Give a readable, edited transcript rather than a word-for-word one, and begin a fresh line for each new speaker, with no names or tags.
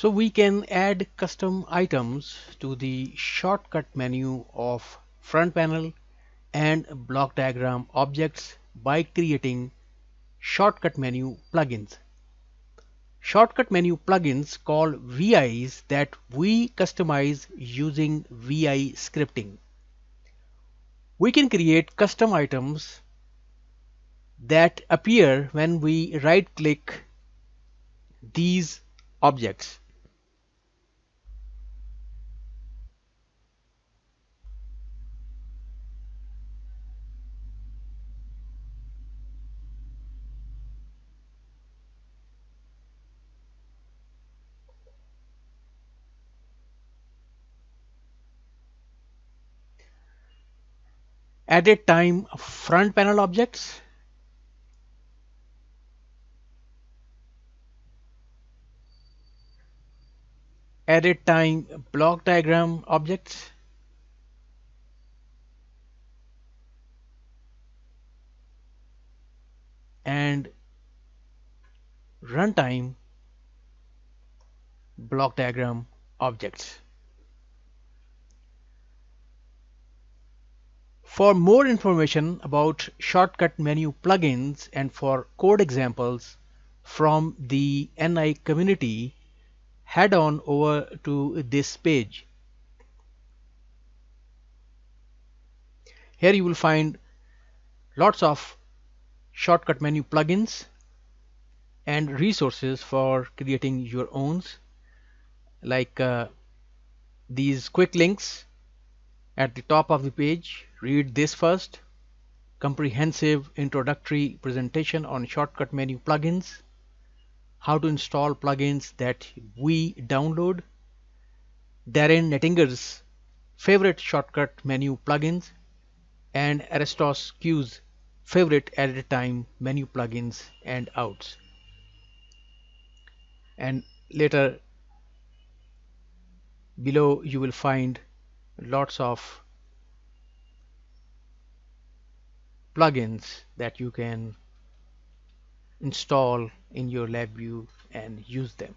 So we can add custom items to the shortcut menu of front panel and block diagram objects by creating shortcut menu plugins. Shortcut menu plugins called VIs that we customize using VI scripting. We can create custom items that appear when we right click these objects. Added time front panel objects, added time block diagram objects, and runtime block diagram objects. For more information about shortcut menu plugins and for code examples from the NI community, head on over to this page. Here you will find lots of shortcut menu plugins and resources for creating your own, like these quick links at the top of the page. Read this first: comprehensive introductory presentation on shortcut menu plugins, how to install plugins that we download, Darren Nettinger's favorite shortcut menu plugins, and Aristos Q's favorite edit time menu plugins and outs. And later below you will find lots of plugins that you can install in your LabVIEW and use them.